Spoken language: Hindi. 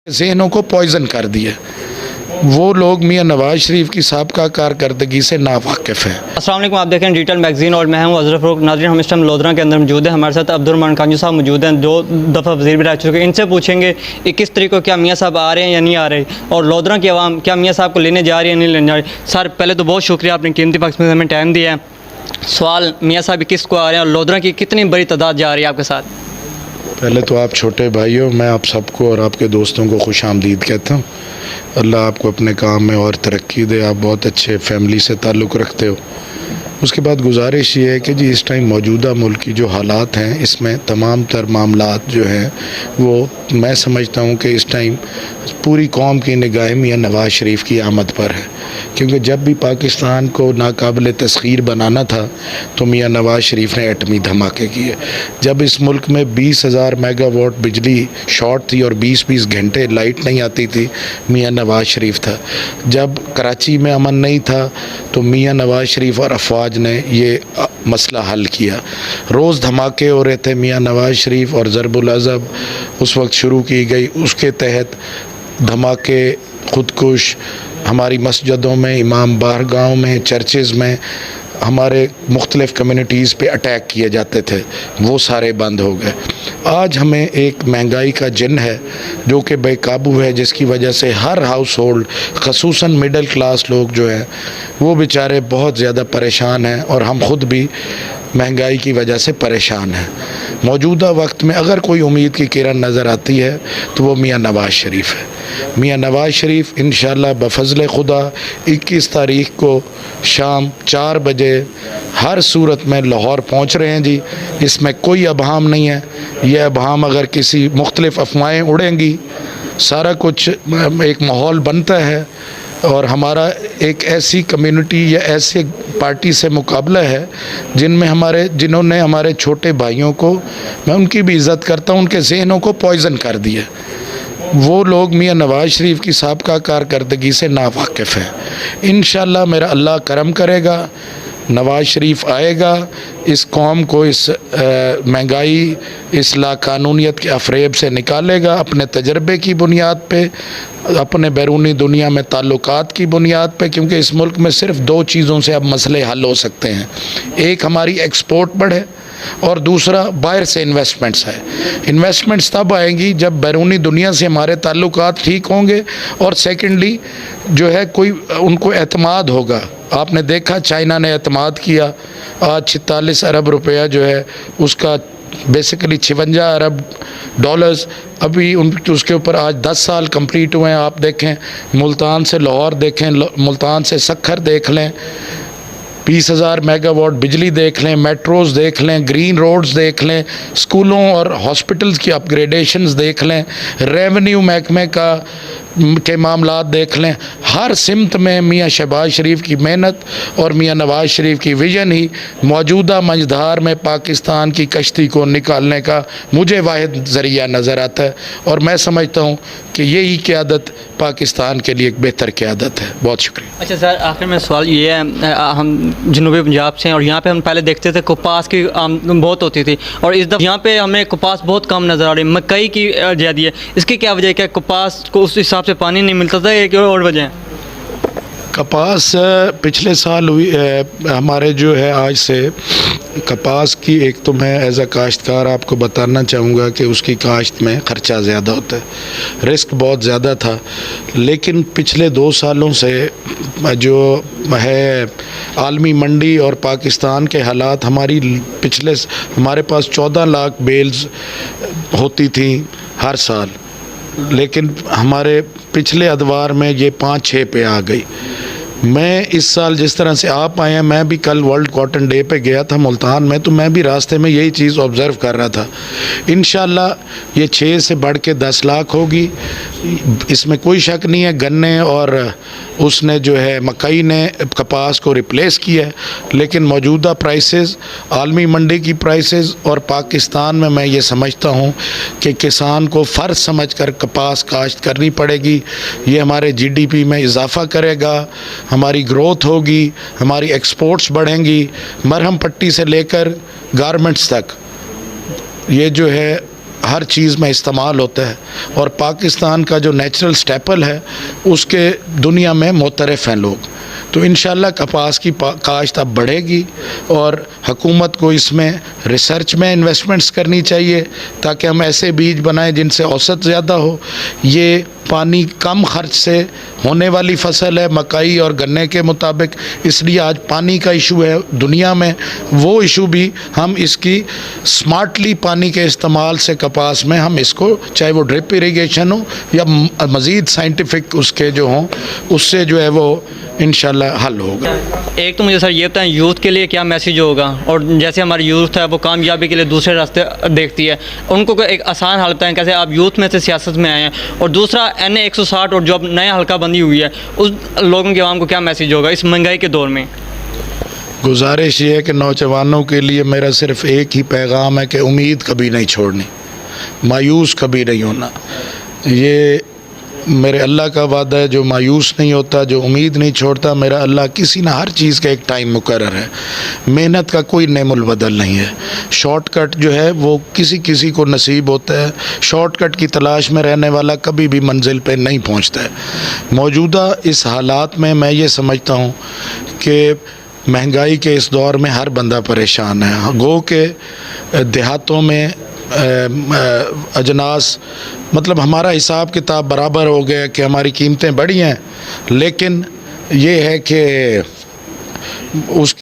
ज़हनों को पॉइज़न कर दिया। वो लोग मियाँ नवाज़ शरीफ की साबका कारकर्दगी से नावाकिफ़ हैं। अस्सलाम वालेकुम, आप देखें डिजिटल मैगजीन और मैं हूं अज़हर फ़ारूक। नाज़रीन, हम इस टाइम लोधरा के अंदर मौजूद हैं। हमारे साथ अब्दुर्रहमान कांजू साहब मौजूद हैं, 2 दफ़ा वज़ीर भी रह चुके हैं। इनसे पूछेंगे 21 तारीख को क्या मियाँ साहब आ रहे हैं या नहीं आ रहे, और लोधरा की आवाम क्या मियाँ साहब को लेने जा रही है नहीं लेने जा रही। सर, पहले तो बहुत शुक्रिया, आपने कीमती वक्त में हमें टाइम दिया है। सवाल, मियाँ साहब 21 को आ रहे हैं और लोधरा की कितनी बड़ी तादाद जा रही है आपके साथ? पहले तो आप छोटे भाइयों, मैं आप सबको और आपके दोस्तों को खुश आमदीद कहता हूँ। अल्लाह आपको अपने काम में और तरक्की दे। आप बहुत अच्छे फैमिली से ताल्लुक़ रखते हो। उसके बाद गुजारिश ये है कि जी इस टाइम मौजूदा मुल्क की जो हालात हैं, इसमें तमाम तर मामलात जो हैं वो मैं समझता हूँ कि इस टाइम पूरी कौम की निगाह मियाँ नवाज़ शरीफ की आमद पर है। क्योंकि जब भी पाकिस्तान को नाकाबिल तस्खीर बनाना था तो मियाँ नवाज़ शरीफ ने एटमी धमाके किए। जब इस मुल्क में 20,000 मेगावाट बिजली शॉर्ट थी और 20-20 घंटे लाइट नहीं आती थी, मियाँ नवाज़ शरीफ था। जब कराची में अमन नहीं था तो मियाँ नवाज़ शरीफ और अफवाज ने ये मसला हल किया। रोज़ धमाके हो रहे थे, मियाँ नवाज़ शरीफ और ज़रबुल अज़ब उस वक्त शुरू की गई, उसके तहत धमाके, खुदकुश हमारी मस्जिदों में, इमाम बारगाहों में, चर्चेज़ में हमारे मुख्तलिफ़ कम्युनिटीज़ पे अटैक किए जाते थे, वो सारे बंद हो गए। आज हमें एक महंगाई का जिन है जो कि बेकाबू है, जिसकी वजह से हर हाउस होल्ड, ख़ुसूसन मिडिल क्लास लोग जो हैं वो बेचारे बहुत ज़्यादा परेशान हैं, और हम ख़ुद भी महंगाई की वजह से परेशान हैं। मौजूदा वक्त में अगर कोई उम्मीद की किरण नज़र आती है तो वो मियाँ नवाज़ शरीफ है। मियाँ नवाज़ शरीफ इंशाअल्लाह बफ़ज़्ल खुदा 21 तारीख़ को शाम 4 बजे हर सूरत में लाहौर पहुँच रहे हैं जी। इसमें कोई अबहम नहीं है। ये अबहम अगर किसी मुख्तलिफ़ अफवाहें उड़ेंगी, सारा कुछ एक माहौल बनता है, और हमारा एक ऐसी कम्युनिटी या ऐसे पार्टी से मुकाबला है जिन्होंने हमारे छोटे भाइयों को, मैं उनकी भी इज़्ज़त करता हूँ, उनके ज़हनों को पॉइज़न कर दिया। वो लोग मियाँ नवाज़ शरीफ की साबका कारकर्दगी से नावाकिफ़ हैं। इंशाअल्लाह मेरा अल्लाह करम करेगा, नवाज़ शरीफ आएगा, इस कौम को इस महंगाई, इस लाकानूनियत के अफरेब से निकालेगा, अपने तजर्बे की बुनियाद पे, अपने बैरूनी दुनिया में ताल्लुकात की बुनियाद पे। क्योंकि इस मुल्क में सिर्फ़ 2 चीज़ों से अब मसले हल हो सकते हैं। एक हमारी एक्सपोर्ट बढ़े और दूसरा बाहर से इन्वेस्टमेंट्स है। इन्वेस्टमेंट्स तब आएंगी जब बैरूनी दुनिया से हमारे ताल्लुकात ठीक होंगे, और सेकेंडली जो है कोई उनको एतमाद होगा। आपने देखा चाइना ने एतमाद किया, आज 46 अरब रुपया जो है उसका बेसिकली 56 अरब डॉलर्स अभी उसके ऊपर आज 10 साल कंप्लीट हुए हैं। आप देखें, मुल्तान से लाहौर देखें, मुल्तान से सक्खर देख लें, 20,000 मेगावाट बिजली देख लें, मेट्रोज़ देख लें, ग्रीन रोड्स देख लें, स्कूलों और हॉस्पिटल्स की अपग्रेडेशंस देख लें, रेवेन्यू महकमे के मामलात देख लें। हर सिमत में मियाँ शहबाज शरीफ की मेहनत और मियाँ नवाज़ शरीफ की विजन ही मौजूदा मंझधार में पाकिस्तान की कश्ती को निकालने का मुझे वाहिद ज़रिया नज़र आता है, और मैं समझता हूँ कि यही क़यादत पाकिस्तान के लिए एक बेहतर क़यादत है। बहुत शुक्रिया। अच्छा सर, आखिर में सवाल ये है, हम जनूबी पंजाब से हैं और यहाँ पे हम पहले देखते थे कपास की बहुत होती थी, और इस दफ़ा यहाँ पे हमें कपास बहुत कम नज़र आ रही है, मकई की ज़्यादा है। इसकी क्या वजह है? क्या कपास को उस हिसाब से पानी नहीं मिलता था, एक और वजह है? कपास पिछले साल हुई हमारे जो है, आज से कपास की, एक तो मैं एज़ अ काश्तकार आपको बताना चाहूँगा कि उसकी काश्त में ख़र्चा ज़्यादा होता है, रिस्क बहुत ज़्यादा था। लेकिन पिछले 2 सालों से जो है आलमी मंडी और पाकिस्तान के हालात, हमारे पास 14 लाख बेल्स होती थी हर साल, लेकिन हमारे पिछले अदवार में ये 5-6 पे आ गई। मैं इस साल जिस तरह से आप आए हैं, मैं भी कल वर्ल्ड कॉटन डे पे गया था मुल्तान में, तो मैं भी रास्ते में यही चीज़ ऑब्ज़र्व कर रहा था। इंशाअल्लाह ये 6 से बढ़ के 10 लाख होगी, इसमें कोई शक नहीं है। गन्ने और उसने जो है मकई ने कपास को रिप्लेस किया है, लेकिन मौजूदा प्राइसेस, आलमी मंडी की प्राइसेस और पाकिस्तान में मैं ये समझता हूँ कि किसान को फ़र्ज समझकर कपास काश्त करनी पड़ेगी। ये हमारे GDP में इजाफ़ा करेगा, हमारी ग्रोथ होगी, हमारी एक्सपोर्ट्स बढ़ेंगी, मरहम पट्टी से लेकर गारमेंट्स तक। ये जो है हर चीज़ में इस्तेमाल होता है और पाकिस्तान का जो नेचुरल स्टेपल है उसके दुनिया में मोतरफ़ हैं लोग। तो इंशाल्लाह कपास की काश्त अब बढ़ेगी और हुकूमत को इसमें रिसर्च में इन्वेस्टमेंट्स करनी चाहिए ताकि हम ऐसे बीज बनाएं जिनसे औसत ज़्यादा हो। ये पानी कम खर्च से होने वाली फसल है मकई और गन्ने के मुताबिक, इसलिए आज पानी का इशू है दुनिया में, वो इशू भी हम इसकी स्मार्टली पानी के इस्तेमाल से कपास में हम इसको, चाहे वो ड्रिप इरिगेशन हो या मज़ीद साइंटिफिक उसके जो हों, उससे जो है वो इंशाल्लाह हल होगा। एक तो मुझे सर ये बताएं यूथ के लिए क्या मैसेज होगा, और जैसे हमारी यूथ है वो कामयाबी के लिए दूसरे रास्ते देखती है, उनको कोई एक आसान हल बताएं कैसे आप यूथ में से सियासत में आए हैं। और दूसरा NA 160 और जो अब नया हल्का बंदी हुई है उस लोगों के आवाम को क्या मैसेज होगा इस महंगाई के दौर में। गुजारिश ये है कि नौजवानों के लिए मेरा सिर्फ़ एक ही पैगाम है कि उम्मीद कभी नहीं छोड़नी, मायूस कभी नहीं होना। ये मेरे अल्लाह का वादा है, जो मायूस नहीं होता, जो उम्मीद नहीं छोड़ता, मेरा अल्लाह किसी ना हर चीज़ का एक टाइम मुकर्रर है। मेहनत का कोई नेमुल बदल नहीं है। शॉर्टकट जो है वो किसी किसी को नसीब होता है, शॉर्टकट की तलाश में रहने वाला कभी भी मंजिल पे नहीं पहुंचता है। मौजूदा इस हालात में मैं ये समझता हूँ कि महंगाई के इस दौर में हर बंदा परेशान है। गो के देहातों में अजनास मतलब हमारा हिसाब किताब बराबर हो गया कि हमारी कीमतें बढ़ी हैं, लेकिन ये है कि उस